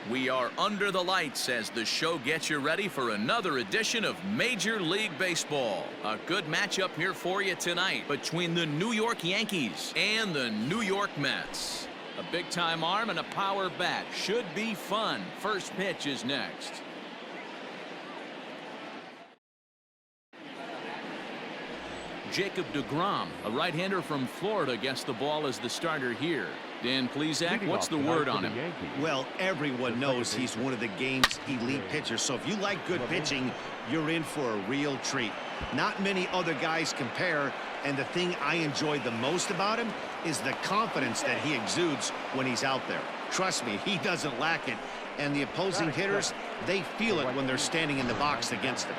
We are under the lights as the show gets you ready for another edition of Major League Baseball. A good matchup here for you tonight between the New York Yankees and the New York Mets. A big-time arm and a power bat. Should be fun. First pitch is next. Jacob deGrom, a right-hander from Florida, gets the ball as the starter here. Dan Plesac, what's the word on him? Well, everyone knows he's one of the game's elite pitchers, so if you like good pitching, you're in for a real treat. Not many other guys compare, and the thing I enjoy the most about him is the confidence that he exudes when he's out there. Trust me, he doesn't lack it, and the opposing hitters, they feel it when they're standing in the box against him.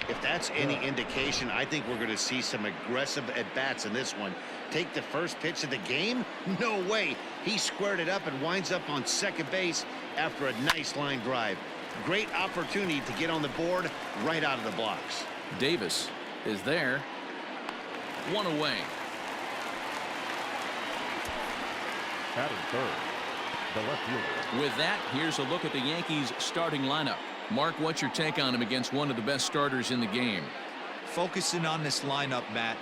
If that's any indication, I think we're going to see some aggressive at-bats in this one. Take the first pitch of the game? No way. He squared it up and winds up on second base after a nice line drive. Great opportunity to get on the board right out of the blocks. Davis is there. One away. Batting third, the left fielder. With that, here's a look at the Yankees starting lineup. Mark, what's your take on him against one of the best starters in the game? Focusing on this lineup, Matt,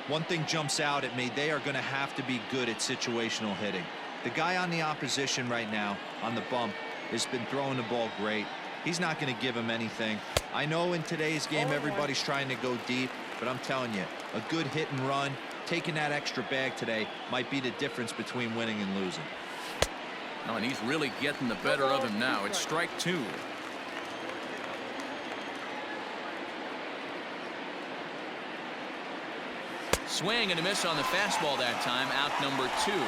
one thing jumps out at me. They are going to have to be good at situational hitting. The guy on the opposition right now on the bump has been throwing the ball great. He's not going to give him anything. I know in today's game everybody's trying to go deep, but I'm telling you, a good hit and run, taking that extra bag today might be the difference between winning and losing. Oh, and he's really getting the better of him now. It's strike two. Swing and a miss on the fastball that time. Out number two.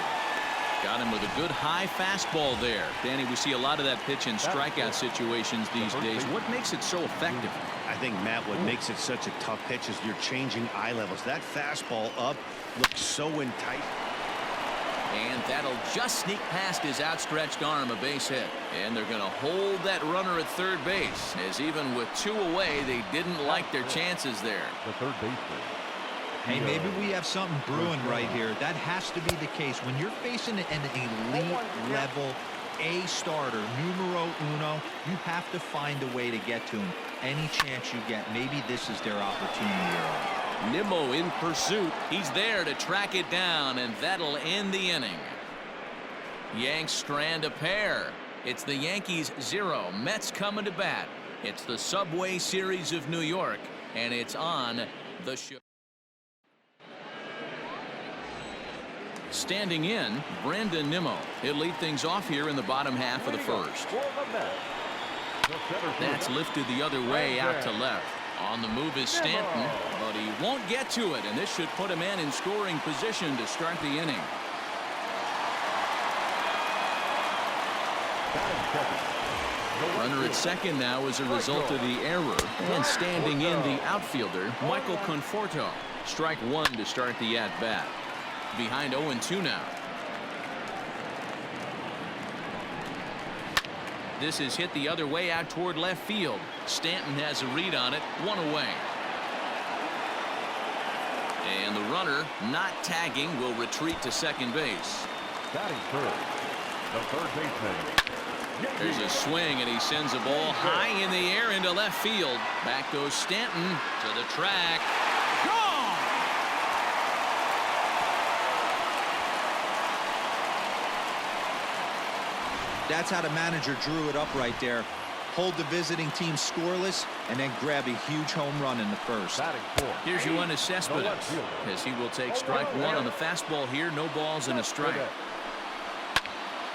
Got him with a good high fastball there. Danny, we see a lot of that pitch in strikeout situations these days. What makes it so effective? I think, Matt, what makes it such a tough pitch is you're changing eye levels. That fastball up looks so enticing. And that'll just sneak past his outstretched arm, a base hit. And they're going to hold that runner at third base, as even with two away, they didn't like their chances there. The third baseman. Hey, maybe we have something brewing right here. That has to be the case. When you're facing an elite level A starter, numero uno, you have to find a way to get to him. Any chance you get, maybe this is their opportunity. Nimmo in pursuit. He's there to track it down, and that'll end the inning. Yanks strand a pair. It's the Yankees 0, Mets coming to bat. It's the Subway Series of New York, and it's on the show. Standing in, Brandon Nimmo. He'll lead things off here in the bottom half of the first. That's lifted the other way out to left. On the move is Stanton, but he won't get to it, and this should put a man in scoring position to start the inning. Runner at second now as a result of the error. And standing in, the outfielder, Michael Conforto. Strike one to start the at-bat. Behind 0-2 now. This is hit the other way out toward left field. Stanton has a read on it. One away. And the runner, not tagging, will retreat to second base. Batting third, the third baseman. There's a swing, and he sends a ball high in the air into left field. Back goes Stanton to the track. Gone! That's how the manager drew it up right there. Hold the visiting team scoreless and then grab a huge home run in the first. Here's Yoenis Cespedes, as he will take strike one on the fastball here. No balls and a strike.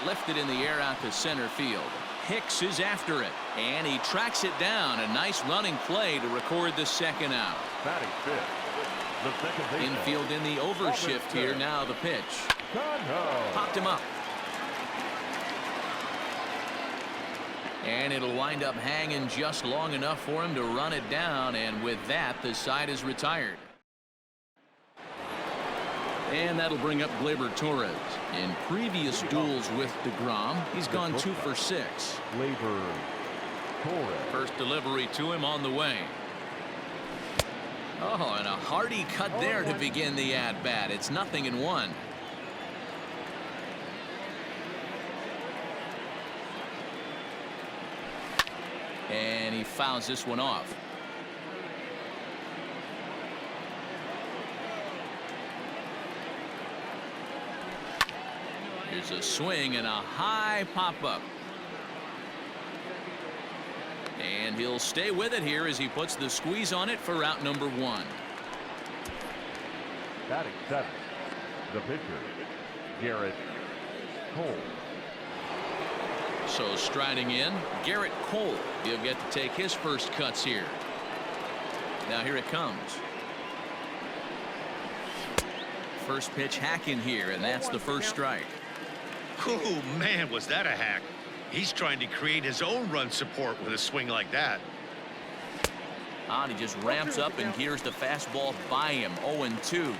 Lifted in the air out to center field. Hicks is after it, and he tracks it down. A nice running play to record the second out. Infield in the overshift here. Now the pitch. Popped him up. And it'll wind up hanging just long enough for him to run it down, and with that, the side is retired. And that'll bring up Gleyber Torres. In previous duels with deGrom, he's gone 2 for 6. Gleyber Torres. First delivery to him on the way. Oh, and a hearty cut there to begin the at-bat. It's 0-1. And he fouls this one off. Here's a swing and a high pop-up. And he'll stay with it here as he puts the squeeze on it for out number 1. Batting 7th, the pitcher, Garrett Cole. So striding in, Garrett Cole. He'll get to take his first cuts here. Now here it comes. First pitch hacking here, and that's the first strike. Oh, man, was that a hack. He's trying to create his own run support with a swing like that. He just ramps up and gears the fastball by him. 0-2.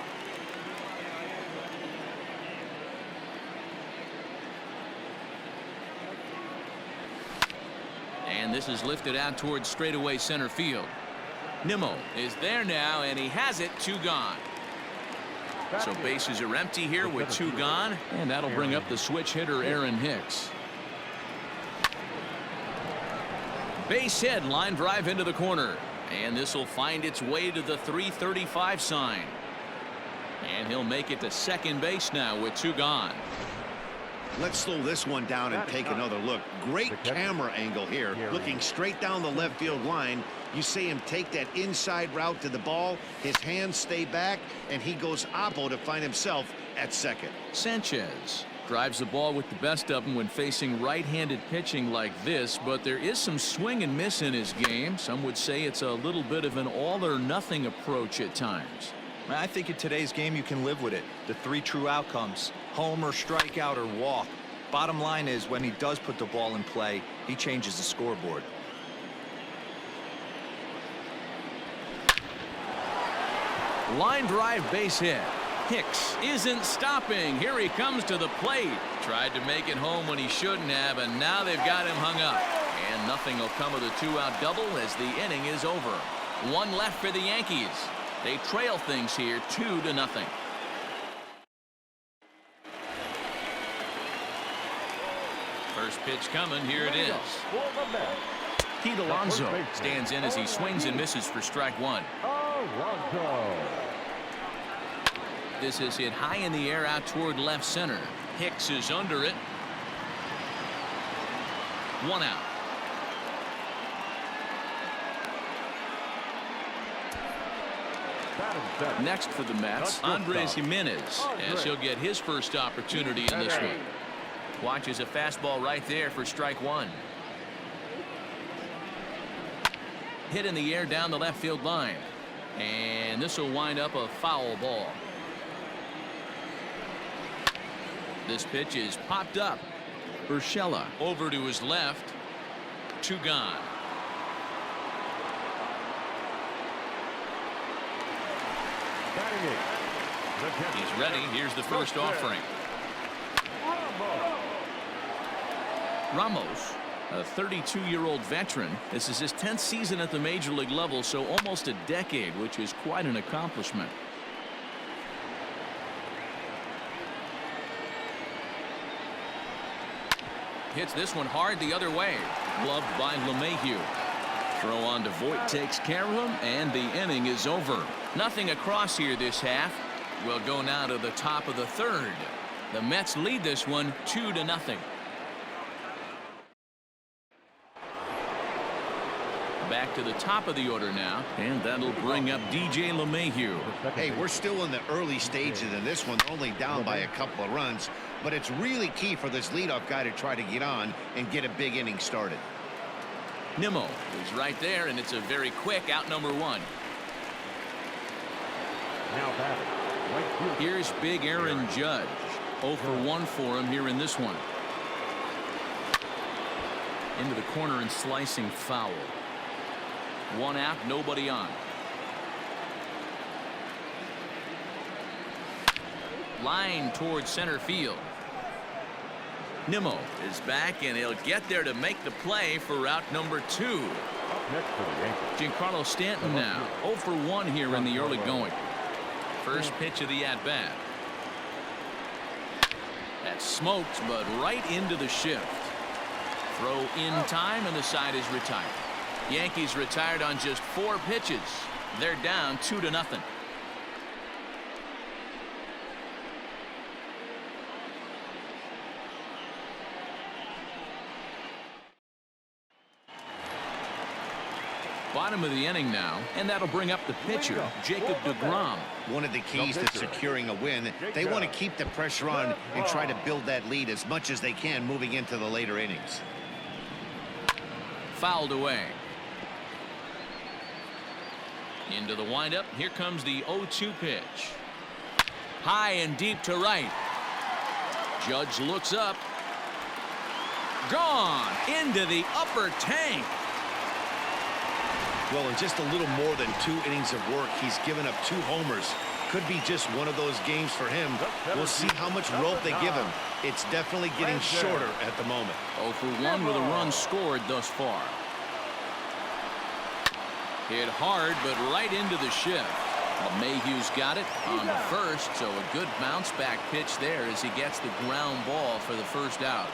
And this is lifted out towards straightaway center field. Nimmo is there now, and he has it. 2 gone. So bases are empty here with 2 gone, and that'll bring up the switch hitter Aaron Hicks. Base hit, line drive into the corner, and this will find its way to the 335 sign. And he'll make it to second base now with 2 gone. Let's slow this one down and take another look. Great camera angle here, looking straight down the left field line. You see him take that inside route to the ball. His hands stay back, and he goes oppo to find himself at second. Sanchez drives the ball with the best of them when facing right-handed pitching like this, but there is some swing and miss in his game. Some would say it's a little bit of an all-or-nothing approach at times. I think in today's game you can live with it. The 3 true outcomes: homer, strikeout, or walk. Bottom line is, when he does put the ball in play, he changes the scoreboard. Line drive, base hit. Hicks isn't stopping. Here he comes to the plate. Tried to make it home when he shouldn't have, and now they've got him hung up. And nothing will come of the 2-out double as the inning is over. 1 left for the Yankees. They trail things here 2-0. First pitch coming. Here it is. Pete Alonso stands in as he swings and misses for strike 1. Alonso. This is hit high in the air out toward left center. Hicks is under it. 1 out. Next for the Mets, Andres Jimenez, as he'll get his first opportunity in this one. Watches a fastball right there for strike 1. Hit in the air down the left field line, and this will wind up a foul ball. This pitch is popped up. Urshela over to his left. 2 gone. He's ready. Here's the first offering. Ramos, a 32-year-old veteran. This is his 10th season at the major league level, so almost a decade, which is quite an accomplishment. Hits this one hard the other way. Gloved by LeMahieu. Throw on to Voit takes care of him, and the inning is over. Nothing across here this half. We'll go now to the top of the 3rd. The Mets lead this one 2-0. Back to the top of the order now, and that'll bring up DJ LeMahieu. Hey, we're still in the early stages in this one, only down by a couple of runs, but it's really key for this leadoff guy to try to get on and get a big inning started. Nimmo is right there, and it's a very quick out number 1. Now batting. Here's big Aaron Judge. 0 for 1 for him here in this one. Into the corner and slicing foul. 1 out, nobody on. Line towards center field. Nimmo is back, and he'll get there to make the play for out number 2. Next for the Yankees. Giancarlo Stanton now 0 for 1 here in the early going. First pitch of the at-bat. That's smoked, but right into the shift. Throw in time, and the side is retired. Yankees retired on just 4 pitches. They're down 2-0. Bottom of the inning now, and that'll bring up the pitcher, Jacob deGrom. One of the keys to securing a win, they want to keep the pressure on and try to build that lead as much as they can moving into the later innings. Fouled away. Into the windup. Here comes the 0-2 pitch. High and deep to right. Judge looks up. Gone into the upper tank. Well, in just a little more than 2 innings of work, he's given up 2 homers. Could be just one of those games for him. We'll see how much rope they give him. It's definitely getting shorter at the moment. 0 for 1 with a run scored thus far. Hit hard, but right into the shift. Well, Mayhew's got it on the first, so a good bounce back pitch there as he gets the ground ball for the first out.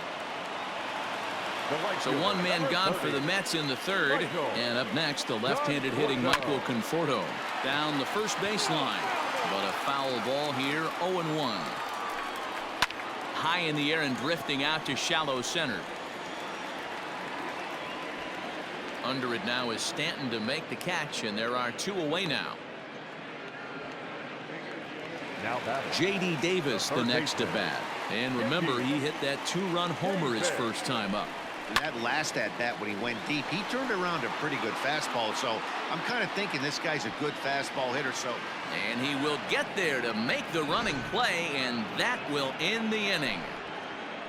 So 1 man gone for the Mets in the third. And up next, the left-handed hitting Michael Conforto down the first baseline. But a foul ball here, 0-1. High in the air and drifting out to shallow center. Under it now is Stanton to make the catch, and there are 2 away now. J.D. Davis the next to bat. And remember, he hit that 2-run homer his first time up. And that last at-bat when he went deep, he turned around a pretty good fastball. So I'm kind of thinking this guy's a good fastball hitter. So, and he will get there to make the running play, and that will end the inning.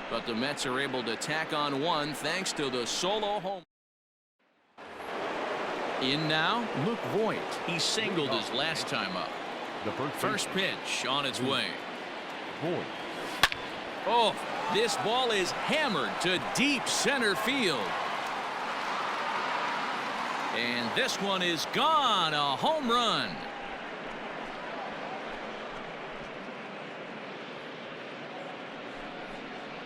But the Mets are able to tack on 1 thanks to the solo home. In now, Luke Voigt. He singled his last time up. The First pitch on its way. Oh, this ball is hammered to deep center field. And this one is gone. A home run.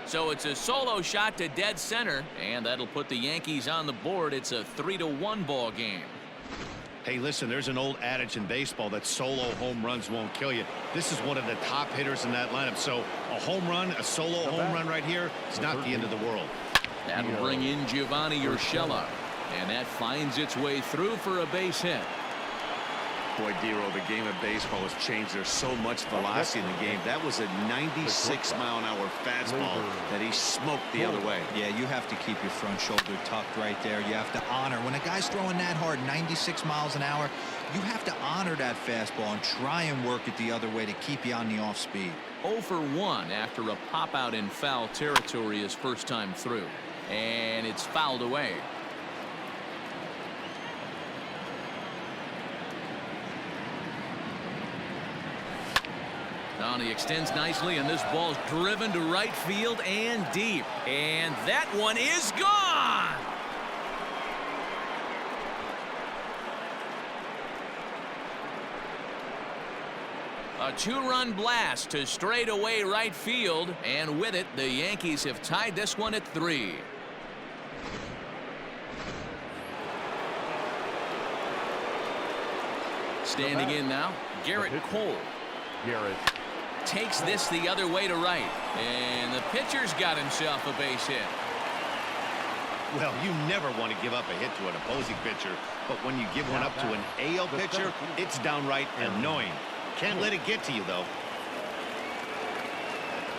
So it's a solo shot to dead center, and that'll put the Yankees on the board. It's a 3-1 ball game. hey, listen, there's an old adage in baseball that solo home runs won't kill you. This is one of the top hitters in that lineup. So a home run, a solo home run right here is not the end of the world. That'll bring in Giovanni Urshela, and that finds its way through for a base hit. Boy, Dero, the game of baseball has changed. There's so much velocity in the game. That was a 96-mile-an-hour fastball that he smoked the other way. Yeah, you have to keep your front shoulder tucked right there. You have to honor. When a guy's throwing that hard, 96 miles an hour, you have to honor that fastball and try and work it the other way to keep you on the off speed. 0 for 1 after a pop-out in foul territory his first time through. And it's fouled away. Now he extends nicely, and this ball's driven to right field and deep. And that one is gone! A 2-run blast to straightaway right field, and with it, the Yankees have tied this one at 3. Standing in now, Garrett Cole. Garrett Takes this the other way to right, and the pitcher's got himself a base hit. Well, you never want to give up a hit to an opposing pitcher, but when you give one up to an AL pitcher, it's downright annoying. Can't let it get to you, though.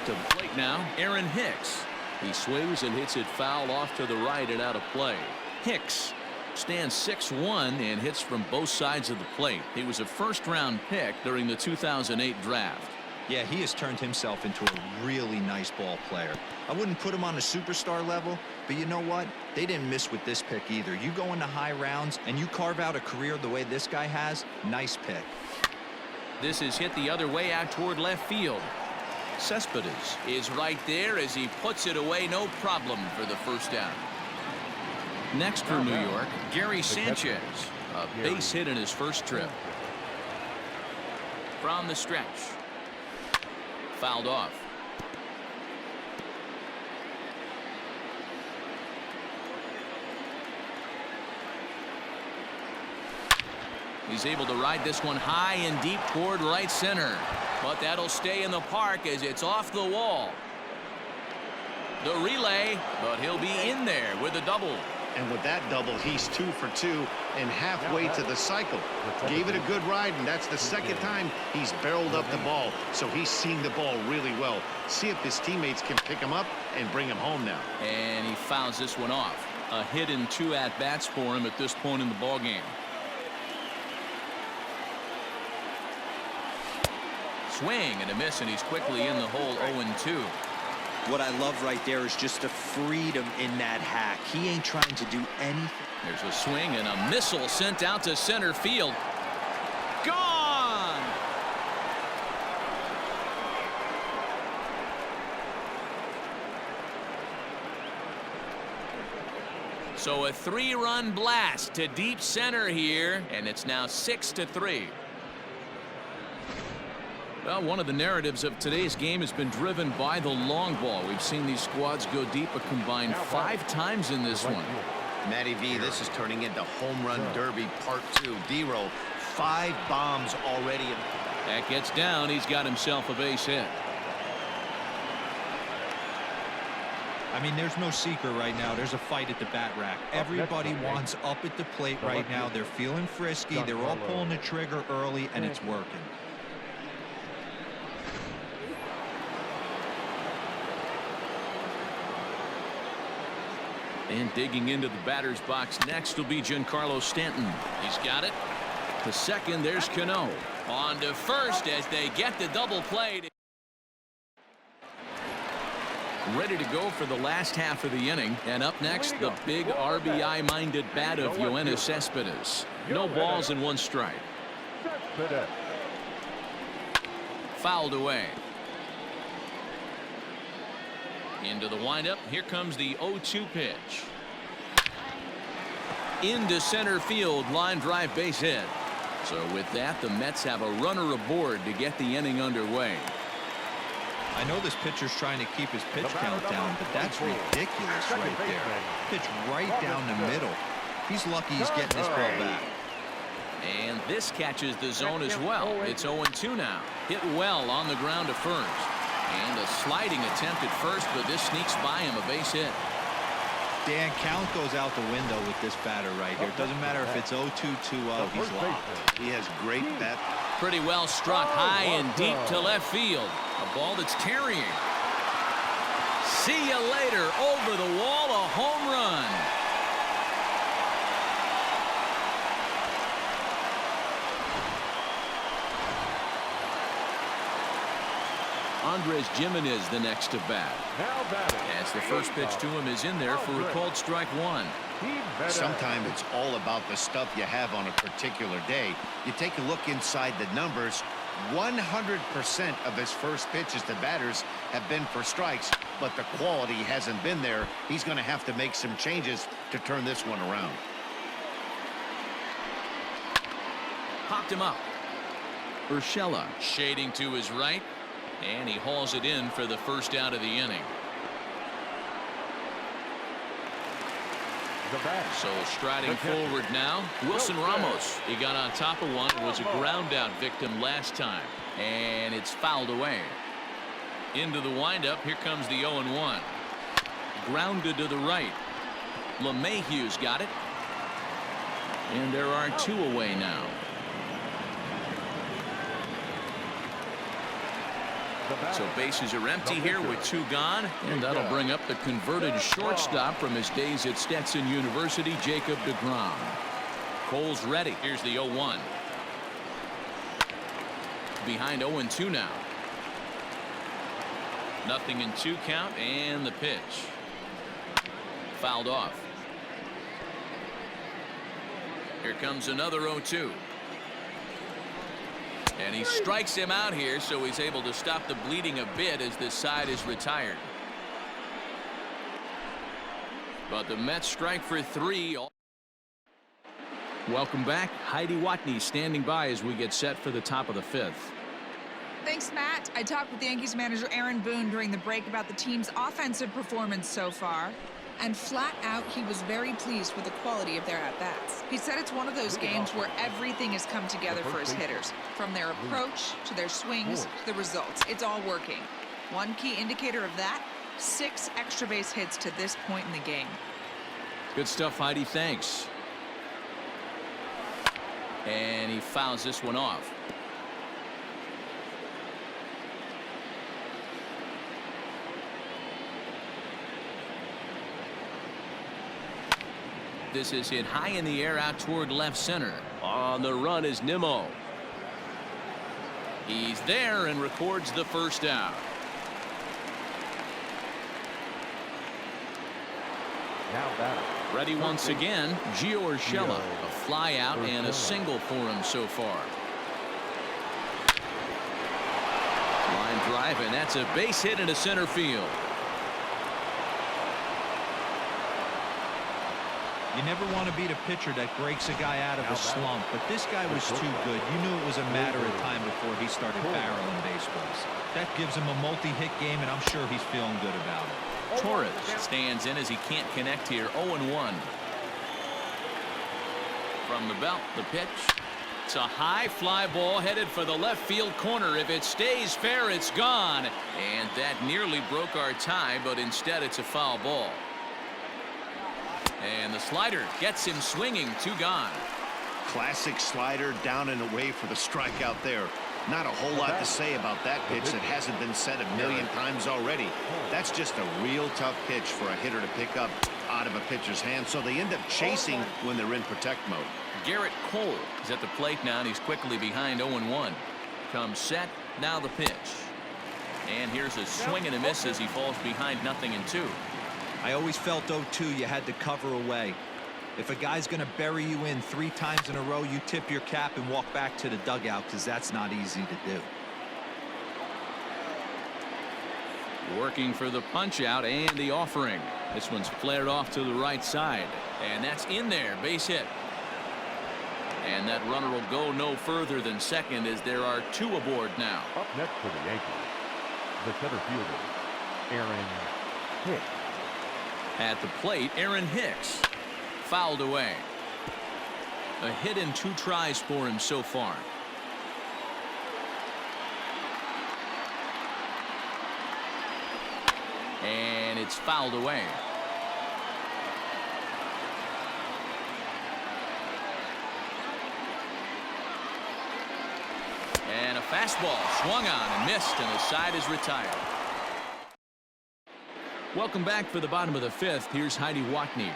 To the plate now, Aaron Hicks. He swings and hits it foul off to the right and out of play. Hicks stands 6'1" and hits from both sides of the plate. He was a first-round pick during the 2008 draft. Yeah, he has turned himself into a really nice ball player. I wouldn't put him on a superstar level, but you know what? They didn't miss with this pick either. You go into high rounds and you carve out a career the way this guy has, nice pick. This is hit the other way out toward left field. Cespedes is right there as he puts it away, no problem for the first down. Next for New York, Gary Sanchez, a base hit in his first trip. From the stretch. Fouled off. He's able to ride this one high and deep toward right center. But that'll stay in the park as it's off the wall. The relay, but he'll be in there with a double. And with that double, he's 2 for 2 and halfway to the cycle. Gave it a good ride, and that's the second time he's barreled up the ball. So he's seeing the ball really well. See if his teammates can pick him up and bring him home now. And he fouls this one off. A hit and 2 at-bats for him at this point in the ballgame. Swing and a miss, and he's quickly in the hole 0-2. What I love right there is just the freedom in that hack. He ain't trying to do anything. There's a swing and a missile sent out to center field. Gone! So a 3-run blast to deep center here, and it's now 6-3. Well, one of the narratives of today's game has been driven by the long ball. We've seen these squads go deep a combined 5 times in this one. Matty V, this is turning into home run derby part 2. D-Row, 5 bombs already. That gets down. He's got himself a base hit. I mean, there's no secret right now. There's a fight at the bat rack. Everybody wants up at the plate right now. They're feeling frisky. They're all pulling the trigger early, and it's working. And digging into the batter's box next will be Giancarlo Stanton. He's got it. To second, there's Cano. On to first as they get the double play. Ready to go for the last half of the inning. And up next, the big RBI-minded bat of Yoenis Cespedes. No balls and 1 strike. Fouled away. Into the windup. Here comes the 0-2 pitch. Into center field. Line drive base hit. So with that, the Mets have a runner aboard to get the inning underway. I know this pitcher's trying to keep his pitch count down, but that's ridiculous right there. Pitch right down the middle. He's lucky he's getting this ball back. And this catches the zone as well. It's 0-2 now. Hit well on the ground to first. And a sliding attempt at first, but this sneaks by him, a base hit. Dan, count goes out the window with this batter right here. It doesn't matter if it's 0-2, 2-0, he's locked. He has great bat. Pretty well struck high and deep to left field. A ball that's carrying. See you later. Over the wall, a home run. Andres Gimenez the next to bat. As the first pitch to him is in there for a called strike 1. Sometimes it's all about the stuff you have on a particular day. You take a look inside the numbers. 100% of his first pitches to batters have been for strikes, but the quality hasn't been there. He's going to have to make some changes to turn this one around. Popped him up. Urshela shading to his right. And he hauls it in for the first out of the inning. So striding forward now, Wilson Ramos. He got on top of one. It was a ground out victim last time. And it's fouled away. Into the windup. Here comes the 0-1. Grounded to the right. LeMahieu's got it. And there are 2 away now. So bases are empty here with 2 gone, and that'll bring up the converted shortstop from his days at Stetson University, Jacob deGrom. Cole's ready. Here's the 0-1. Behind 0-2 now. 0-2 count, and the pitch. Fouled off. Here comes another 0-2. And he strikes him out here, so he's able to stop the bleeding a bit as this side is retired. But the Mets strike for 3. Welcome back. Heidi Watney standing by as we get set for the top of the 5th. Thanks, Matt. I talked with Yankees manager Aaron Boone during the break about the team's offensive performance so far. And flat out, he was very pleased with the quality of their at-bats. He said it's one of those games where everything has come together for his hitters. From their approach, to their swings, to the results. It's all working. One key indicator of that, 6 extra base hits to this point in the game. Good stuff, Heidi. Thanks. And he fouls this one off. This is hit high in the air out toward left center. On the run is Nimmo. He's there and records the first out. Now batting. Ready once again, Gio Urshela. A fly out and a single for him so far. Line drive, and that's a base hit into center field. You never want to beat a pitcher that breaks a guy out of a slump, but this guy was too good. You knew it was a matter of time before he started barreling baseballs. That gives him a multi-hit game, and I'm sure he's feeling good about it. Torres stands in as he can't connect here. 0-1. From the belt, the pitch. It's a high fly ball headed for the left field corner. If it stays fair, it's gone. And that nearly broke our tie, but instead it's a foul ball. And the slider gets him swinging. 2 gone. Classic slider down and away for the strikeout there. Not a whole lot to say about that pitch that hasn't been said a million times already. That's just a real tough pitch for a hitter to pick up out of a pitcher's hand, so they end up chasing when they're in protect mode. Garrett Cole is at the plate now, and he's quickly behind 0-1. Comes set, now the pitch. And here's a swing and a miss as he falls behind 0-2. I always felt 0-2 you had to cover away. If a guy's going to bury you in 3 times in a row, you tip your cap and walk back to the dugout, because that's not easy to do. Working for the punch out and the offering. This one's flared off to the right side, and that's in there. Base hit. And that runner will go no further than second as there are 2 aboard now. Up next for the Yankees, the center fielder, Aaron Hicks. At the plate, Aaron Hicks. Fouled away. A hit in 2 tries for him so far. And it's fouled away. And a fastball swung on and missed, and the side is retired. Welcome back for the bottom of the 5th. Here's Heidi Watney.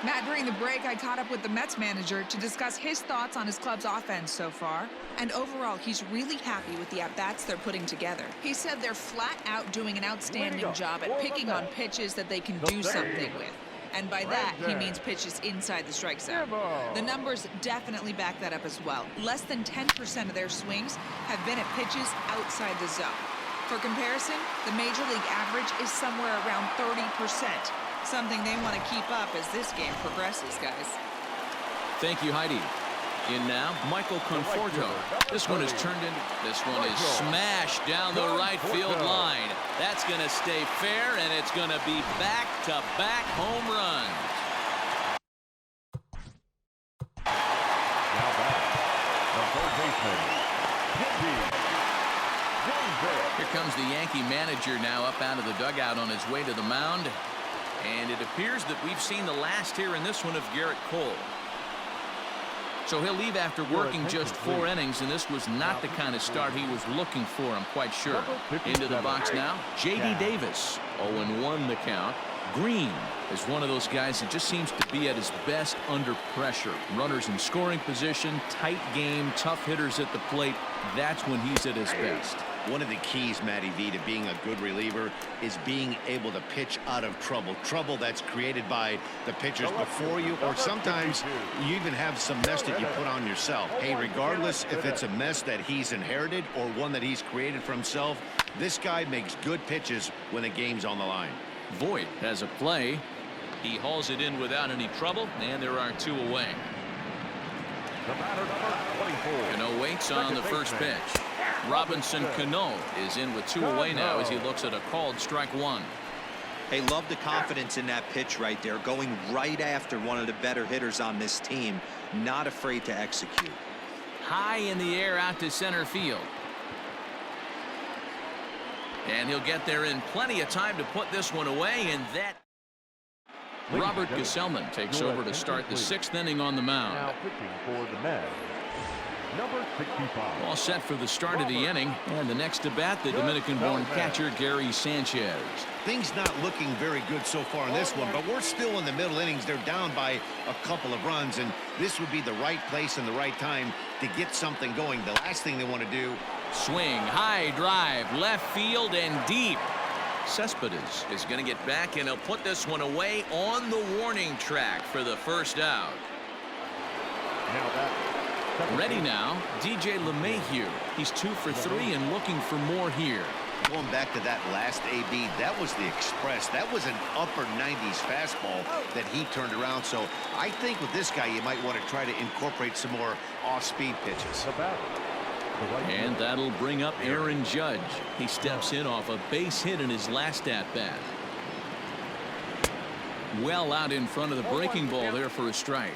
Matt, during the break, I caught up with the Mets manager to discuss his thoughts on his club's offense so far. And overall, he's really happy with the at-bats they're putting together. He said they're flat out doing an outstanding job at picking on pitches that they can do something with. And by that, he means pitches inside the strike zone. The numbers definitely back that up as well. Less than 10% of their swings have been at pitches outside the zone. For comparison, the Major League average is somewhere around 30%. Something they want to keep up as this game progresses, guys. Thank you, Heidi. In now, Michael Conforto. This one is turned into. This one is smashed down the right field line. That's going to stay fair, and it's going to be back-to-back home runs. Now batting, the third baseman, Here comes the Yankee manager now up out of the dugout on his way to the mound. And it appears that we've seen the last here in this one of Garrett Cole. So he'll leave after working just 4 innings, and this was not the kind of start he was looking for, I'm quite sure. Into the box now, J.D. Davis. 0-1 the count. Green is one of those guys that just seems to be at his best under pressure. Runners in scoring position, tight game, tough hitters at the plate. That's when he's at his best. One of the keys, Matty V, to being a good reliever is being able to pitch out of trouble. Trouble that's created by the pitchers before you, or sometimes you even have some mess that you put on yourself. Hey, regardless if it's a mess that he's inherited or one that he's created for himself, this guy makes good pitches when the game's on the line. Voit has a play. He hauls it in without any trouble, and there are 2 away. the batter number 24. Cano waits on the first pitch. Robinson Cano is in with 2 away now as he looks at a called strike 1. Hey, love the confidence in that pitch right there, going right after one of the better hitters on this team, not afraid to execute. High in the air out to center field. And he'll get there in plenty of time to put this one away, and that Robert Gesellman takes over to start the 6th inning on the mound. Now pitching for the Mets, number 65. All set for the start of the inning, and the next to bat, the Dominican-born catcher Gary Sanchez. Things not looking very good so far in this one, but we're still in the middle innings. They're down by a couple of runs, and this would be the right place and the right time to get something going. The last thing they want to do. Swing, high drive, left field and deep. Cespedes is going to get back, and he'll put this one away on the warning track for the first out. Now that Ready now, DJ LeMahieu. He's 2 for 3 and looking for more here. Going back to that last AB, that was the express. That was an upper 90s fastball that he turned around. So I think with this guy, you might want to try to incorporate some more off-speed pitches. the batter, the right And fielder, that'll bring up Aaron Judge. He steps in off a base hit in his last at-bat. Well out in front of the breaking ball there for a strike.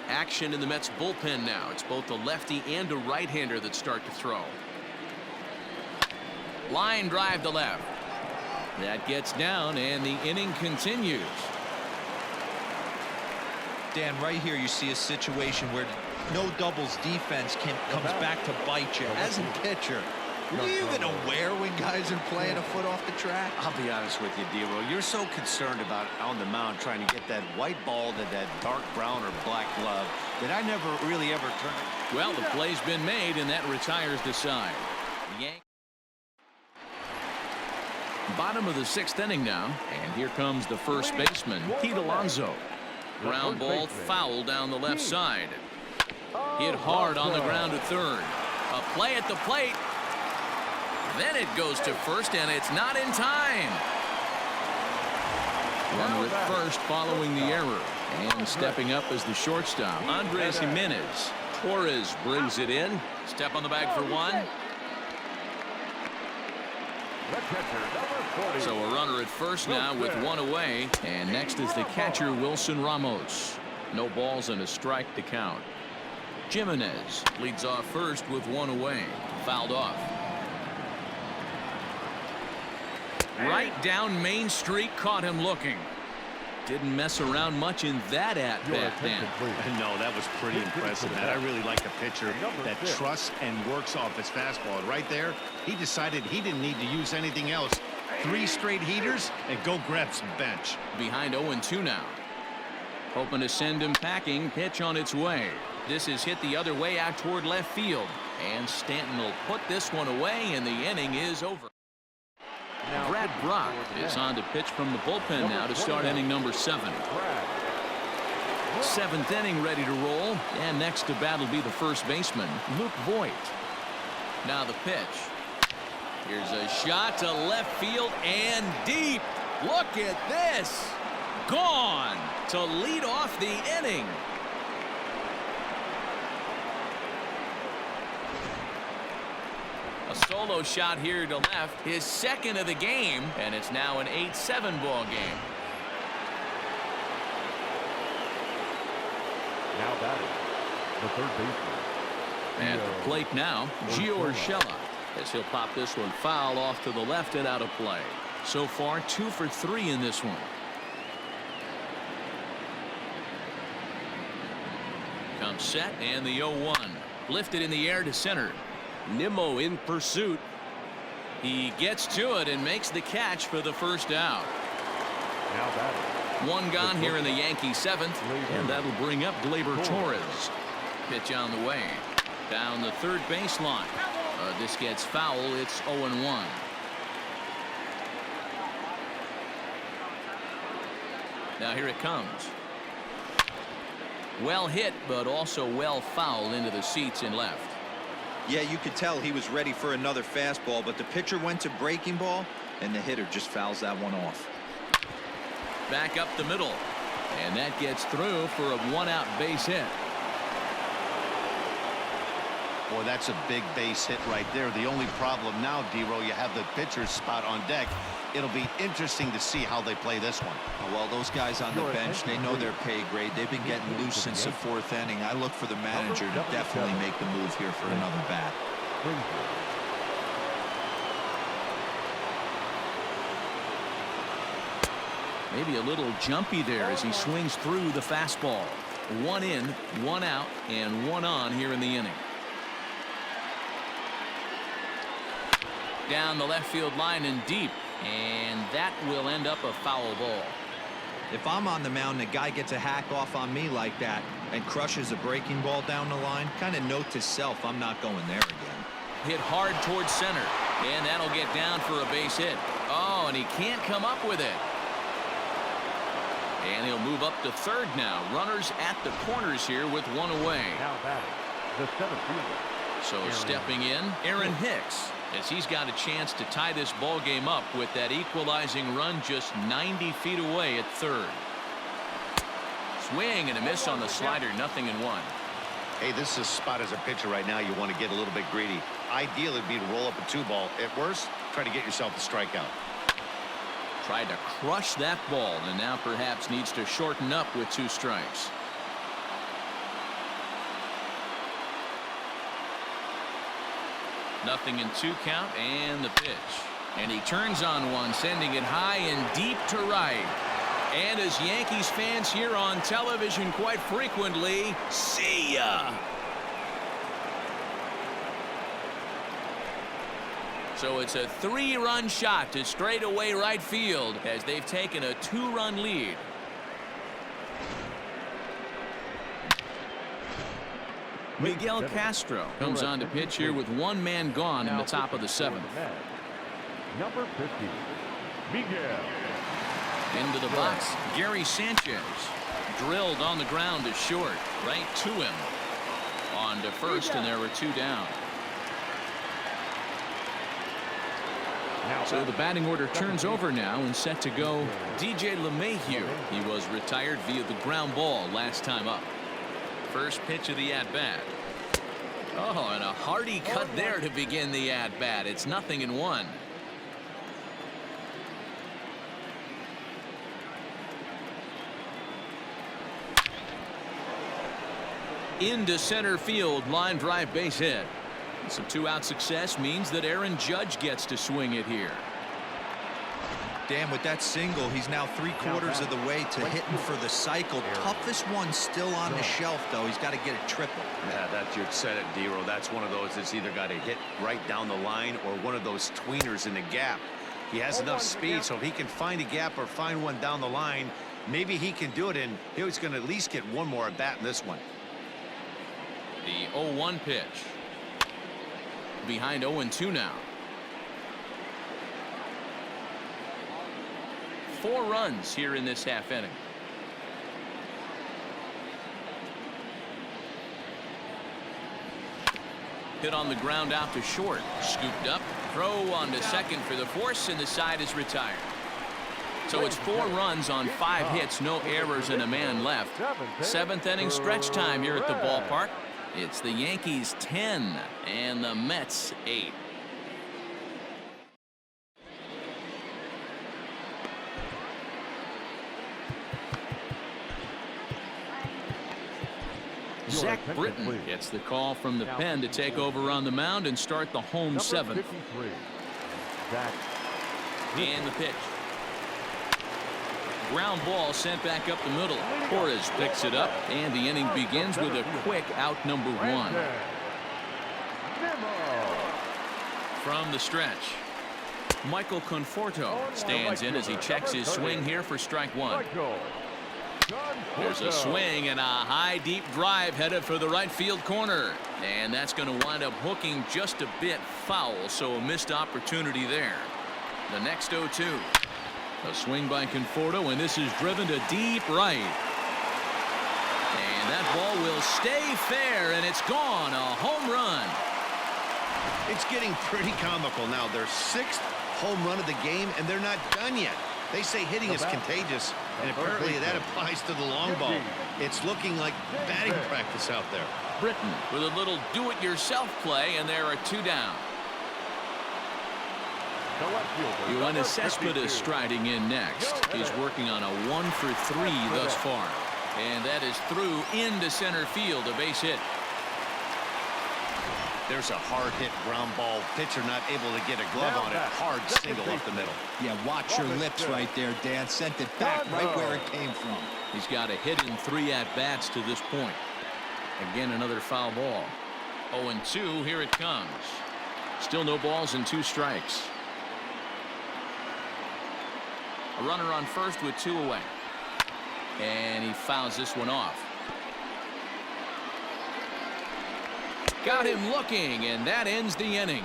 Action in the Mets bullpen now. It's both a lefty and a right-hander that start to throw. Line drive to left. That gets down, and the inning continues. Dan, right here you see a situation where no doubles defense comes back to bite you. As a pitcher, are you even aware when guys are playing a foot off the track? I'll be honest with you, Dero. You're so concerned about on the mound trying to get that white ball to that dark brown or black glove that I never really ever turn it. Well, the play's been made, and that retires the side. Bottom of the 6th inning now, and here comes the first baseman, Pete Alonso. Ground ball foul down the left side. Hit hard on the ground to third. A play at the plate. Then it goes to first, and it's not in time. Runner at first following the error. And stepping up as the shortstop, Andres Jimenez. Torres brings it in. Step on the bag for one. the catcher, number 40. So a runner at first now with one away. And next is the catcher, Wilson Ramos. No balls and a strike to count. Jimenez leads off first with one away. Fouled off. Right down Main Street, caught him looking. Didn't mess around much in that at-bat, Dan. No, that was pretty impressive, man. I really like a pitcher that trusts and works off his fastball. And right there, he decided he didn't need to use anything else. 3 straight heaters and go grab some bench. Behind 0-2 now. Hoping to send him packing. Pitch on its way. This is hit the other way out toward left field. And Stanton will put this one away, and the inning is over. Brad Brock is on to pitch from the bullpen now to start inning number 7. 7th inning ready to roll, and next to bat will be the first baseman, Luke Voigt. Now the pitch. Here's a shot to left field and deep. Look at this. Gone to lead off the inning. A solo shot here to left, his 2nd of the game, and it's now an 8-7 ball game. Now batting, the third baseman. At the plate now, Gio Urshela, as he'll pop this one foul off to the left and out of play. So far, 2 for 3 in this one. Comes set, and the 0-1. Lifted in the air to center. Nimmo in pursuit. He gets to it and makes the catch for the first out. Now batting, One gone here in the Yankee 7th, and that'll bring up Gleyber Torres. Pitch on the way. Down the third baseline. This gets foul. It's 0-1. Now here it comes. Well hit, but also well fouled into the seats in left. Yeah, you could tell he was ready for another fastball, but the pitcher went to breaking ball, and the hitter just fouls that one off. Back up the middle, and that gets through for a 1-out base hit. Boy, that's a big base hit right there. The only problem now, D-Row, you have the pitcher's spot on deck. It'll be interesting to see how they play this one. Well, those guys on the bench, they know their pay grade. They've been getting loose since the 4th inning. I look for the manager to definitely make the move here for another bat. Maybe a little jumpy there as he swings through the fastball. 1 in, 1 out, and 1 on here in the inning. Down the left field line and deep, and that will end up a foul ball. If I'm on the mound and a guy gets a hack off on me like that and crushes a breaking ball down the line, kind of note to self, I'm not going there again. Hit hard towards center, and that'll get down for a base hit. Oh, and he can't come up with it. And he'll move up to third now. Runners at the corners here with 1 away. Now batting, the center fielder. So stepping in, Aaron Hicks, as he's got a chance to tie this ball game up with that equalizing run just 90 feet away at third. Swing and a miss on the slider, 0-1. Hey, this is a spot as a pitcher right now. You want to get a little bit greedy. Ideally, it'd be to roll up a 2-ball. At worst, try to get yourself a strikeout. Tried to crush that ball, and now perhaps needs to shorten up with 2 strikes. Nothing in 2 count, and the pitch. And he turns on one, sending it high and deep to right. And as Yankees fans hear on television quite frequently, see ya! So it's a 3-run shot to straightaway right field as they've taken a 2-run lead. Miguel Castro comes on to pitch here with 1 man gone in the top of the 7th. Number 50, Miguel. Into the box, Gary Sanchez. Drilled on the ground to short, right to him. On to first, and there were 2 down. So the batting order turns over now and set to go DJ LeMahieu. He was retired via the ground ball last time up. First pitch of the at-bat. Oh, and a hearty cut there to begin the at-bat. It's 0-1. Into center field, line drive base hit. Some 2-out success means that Aaron Judge gets to swing it here. Dan, with that single, he's now 3/4 of the way to hitting for the cycle. Toughest one still on the shelf, though. He's got to get a triple. Yeah, that's you said it, D-Row. That's one of those that's either got to hit right down the line or one of those tweeners in the gap. He has enough speed, so if he can find a gap or find one down the line, maybe he can do it, and he's going to at least get 1 more at bat in this one. The 0-1 pitch. Behind 0-2 now. 4 runs here in this half inning. Hit on the ground out to short. Scooped up. Throw on to second for the force, and the side is retired. So it's 4 runs on 5 hits, no errors, and a man left. 7th inning stretch time here at the ballpark. It's the Yankees 10 and the Mets 8. Zach Britton gets the call from the pen to take over on the mound and start the home 7th. And the pitch. Ground ball sent back up the middle. Torres picks it up, and the inning begins with a quick out number 1. From the stretch, Michael Conforto stands in as he checks his swing here for strike 1. There's a swing and a high deep drive headed for the right field corner, and that's going to wind up hooking just a bit foul, so a missed opportunity there. The next 0-2. A swing by Conforto, and this is driven to deep right. And that ball will stay fair, and it's gone. A home run. It's getting pretty comical now. Their 6th home run of the game, and they're not done yet. They say hitting is contagious, and apparently that applies to the long ball. It's looking like batting practice out there. Britton with a little do-it-yourself play, and there are 2 down. Yoenis Cespedes striding in next. He's working on a 1 for 3 thus far. And that is through into center field, a base hit. There's a hard hit ground ball. Pitcher not able to get a glove on it. Hard single up the middle. Yeah, watch your lips right there, Dan. Sent it back right where it came from. He's got a hit in 3 at-bats to this point. Again, another foul ball. 0-2, here it comes. Still no balls and 2 strikes. A runner on first with 2 away. And he fouls this one off. Got him looking, and that ends the inning.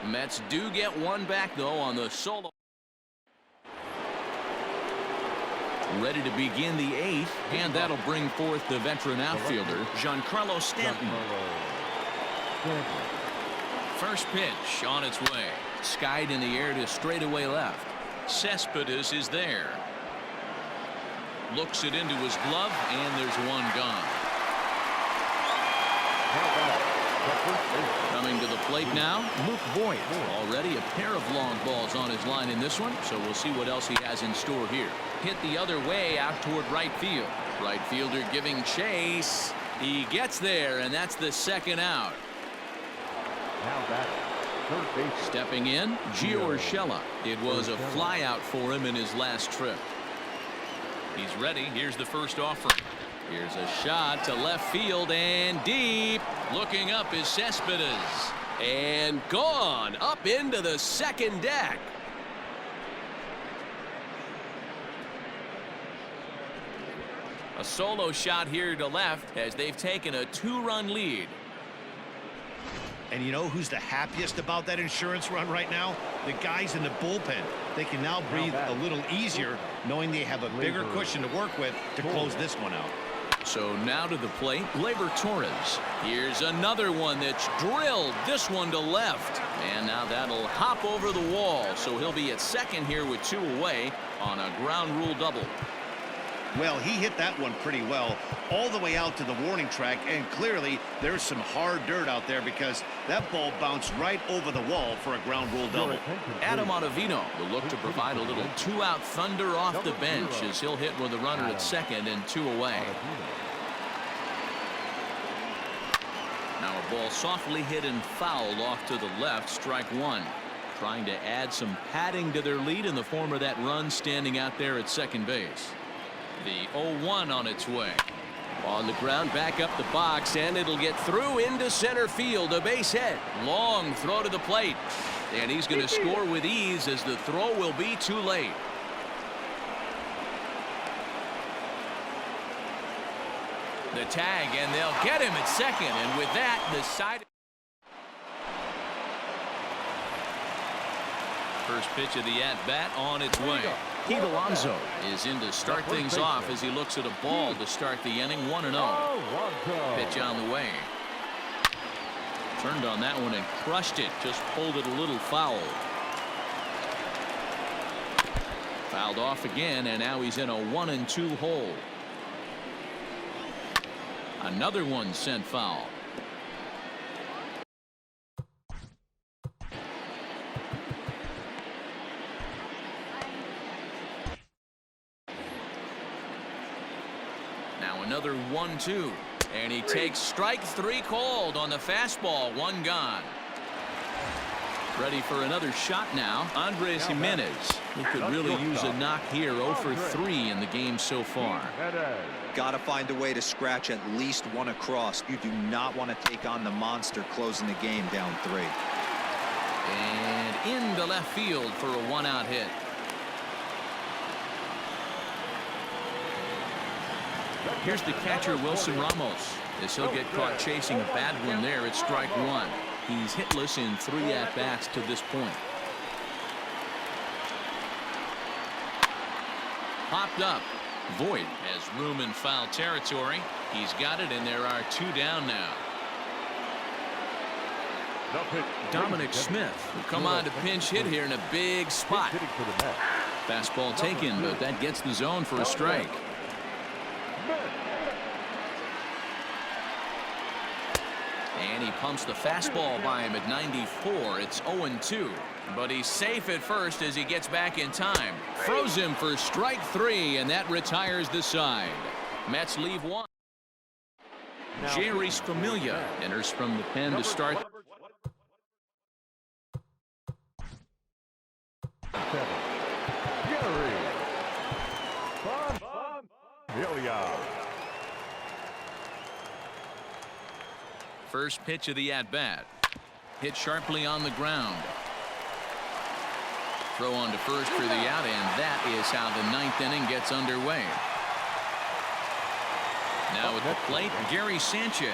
Mets do get 1 back, though, on the solo. Ready to begin the 8th, and that'll bring forth the veteran outfielder, Giancarlo Stanton. First pitch on its way. Skied in the air to straightaway left. Cespedes is there. Looks it into his glove, and there's 1 gone. Coming to the plate now, Luke Voigt. Already a pair of long balls on his line in this one, so we'll see what else he has in store here. Hit the other way out toward right field. Right fielder giving chase. He gets there, and that's the 2nd out. Now back, third base. Stepping in, Gio Urshela. It was a flyout for him in his last trip. He's ready. Here's the first offering. Here's a shot to left field and deep. Looking up is Cespedes. And gone up into the 2nd deck. A solo shot here to left as they've taken a 2-run lead. And you know who's the happiest about that insurance run right now? The guys in the bullpen. They can now breathe a little easier knowing they have a bigger cushion to work with to close this one out. So now to the plate, Gleyber Torres. Here's another one that's drilled. This one to left. And now that'll hop over the wall. So he'll be at second here with 2 away on a ground rule double. Well, he hit that one pretty well all the way out to the warning track, and clearly there's some hard dirt out there because that ball bounced right over the wall for a ground rule double. Adam Ottavino will look to provide a little 2-out thunder off the bench as he'll hit with a runner at second and 2 away. Now a ball softly hit and fouled off to the left, strike 1. Trying to add some padding to their lead in the form of that run standing out there at second base. The 0-1 on its way. On the ground, back up the box, and it'll get through into center field. A base hit. Long throw to the plate. And he's going to score with ease as the throw will be too late. The tag, and they'll get him at second. And with that, the side. First pitch of the at-bat on its way. Pete Alonso is in to start things off as he looks at a ball to start the inning. 1-0. Pitch on the way. Turned on that one and crushed it. Just pulled it a little foul. Fouled off again, and now he's in a 1-2 hole. Another one sent foul. Another 1-2, and he takes strike 3 called on the fastball. 1 gone. Ready for another shot now. Andres Jimenez. He could really use a knock here. 0 for 3 in the game so far. Got to find a way to scratch at least 1 across. You do not want to take on the monster closing the game down 3. And into left field for a 1-out hit. Here's the catcher, Wilson Ramos, as he'll get caught chasing a bad one there at strike 1. He's hitless in 3 at-bats to this point. Popped up. Voigt has room in foul territory. He's got it, and there are 2 down now. Dominic Smith will come on to pinch hit here in a big spot. Fastball taken, but that gets the zone for a strike. And he pumps the fastball by him at 94. It's 0-2. But he's safe at first as he gets back in time. Throws him for strike 3, and that retires the side. Mets leave one. Jerry Familia enters from the pen to start. First pitch of the at-bat. Hit sharply on the ground. Throw on to first for the out, and that is how the 9th inning gets underway. Now at the plate, Gary Sanchez.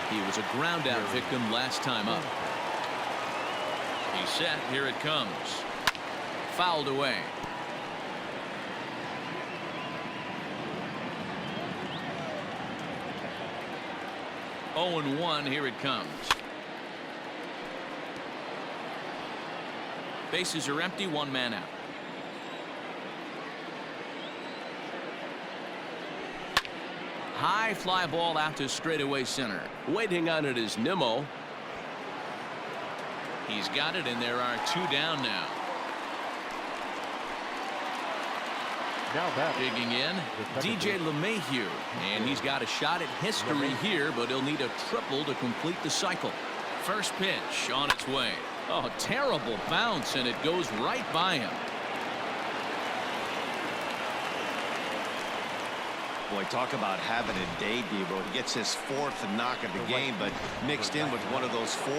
He was a ground-out victim last time up. He's set. Here it comes. Fouled away. Oh, and 1. Here it comes. Bases are empty. 1 man out. High fly ball out to straightaway center. Waiting on it is Nimmo. He's got it, and there are 2 down now. Digging in, DJ LeMahieu, and he's got a shot at history here, but he'll need a triple to complete the cycle. First pitch on its way. Oh, terrible bounce, and it goes right by him. Boy, talk about having a day, Debo. He gets his 4th knock of the game, but mixed in with one of those 4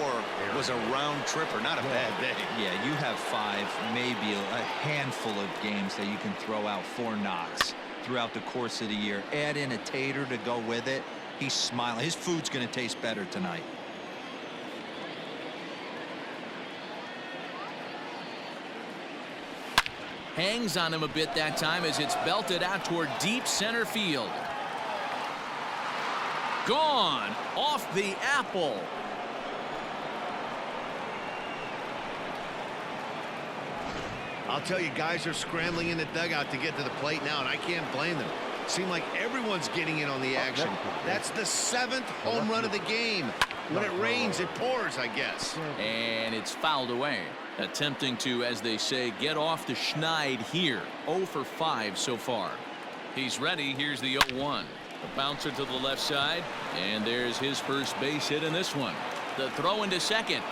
was a round tripper. Not a bad day. Yeah, you have 5, maybe a handful of games that you can throw out 4 knocks throughout the course of the year. Add in a tater to go with it. He's smiling. His food's going to taste better tonight. Hangs on him a bit that time as it's belted out toward deep center field. Gone off the apple. I'll tell you, guys are scrambling in the dugout to get to the plate now, and I can't blame them. Seems like everyone's getting in on the action. That's the 7th home run of the game. When it rains, it pours, I guess. And it's fouled away. Attempting to, as they say, get off the schneid here. 0 for 5 so far. He's ready. Here's the 0-1. The bouncer to the left side. And there's his first base hit in this one. The throw into second.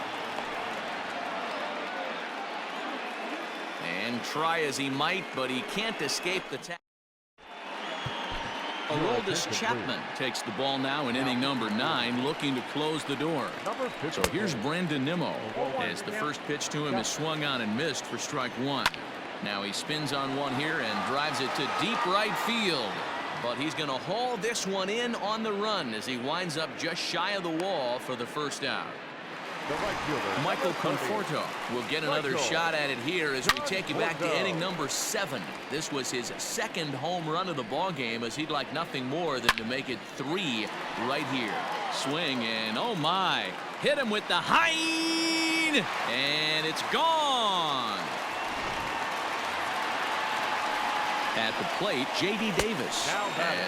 And try as he might, but he can't escape the tap. Aroldis Chapman takes the ball now in inning number 9, looking to close the door. So here's Brandon Nimmo as the first pitch to him is swung on and missed for strike 1. Now he spins on one here and drives it to deep right field. But he's going to haul this one in on the run as he winds up just shy of the wall for the first out. Michael Conforto will get another shot at it here as we take you back to inning number 7. This was his 2nd home run of the ball game, as he'd like nothing more than to make it 3 right here. Swing, and oh my, hit him with the Hein, and it's gone. At the plate, J.D. Davis,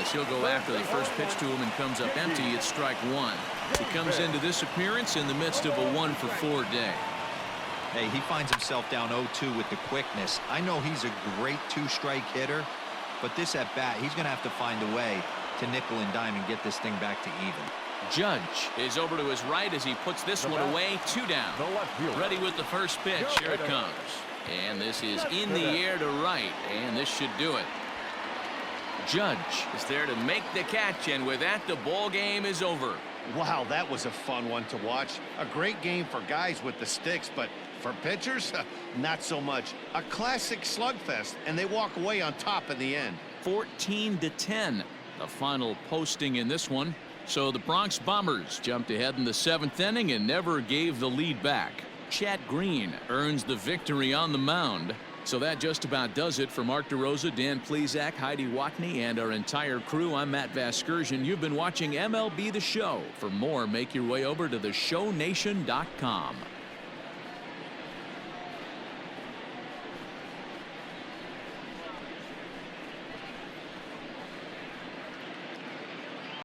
as he'll go after the first pitch to him and comes up empty. It's strike 1. He comes into this appearance in the midst of a 1 for 4 day. Hey, he finds himself down 0-2 with the quickness. I know he's a great 2-strike hitter, but this at bat, he's going to have to find a way to nickel and dime and get this thing back to even. Judge is over to his right as he puts this one away. 2 down. Ready with the first pitch. Here it comes. And this is in the air to right, and this should do it. Judge is there to make the catch, and with that, the ball game is over. Wow, that was a fun one to watch. A great game for guys with the sticks, but for pitchers, not so much. A classic slugfest, and they walk away on top in the end. 14-10, the final posting in this one. So the Bronx Bombers jumped ahead in the 7th inning and never gave the lead back. Chad Green earns the victory on the mound. So that just about does it for Mark DeRosa, Dan Plesac, Heidi Watney, and our entire crew. I'm Matt Vasgersian. You've been watching MLB The Show. For more, make your way over to theshownation.com.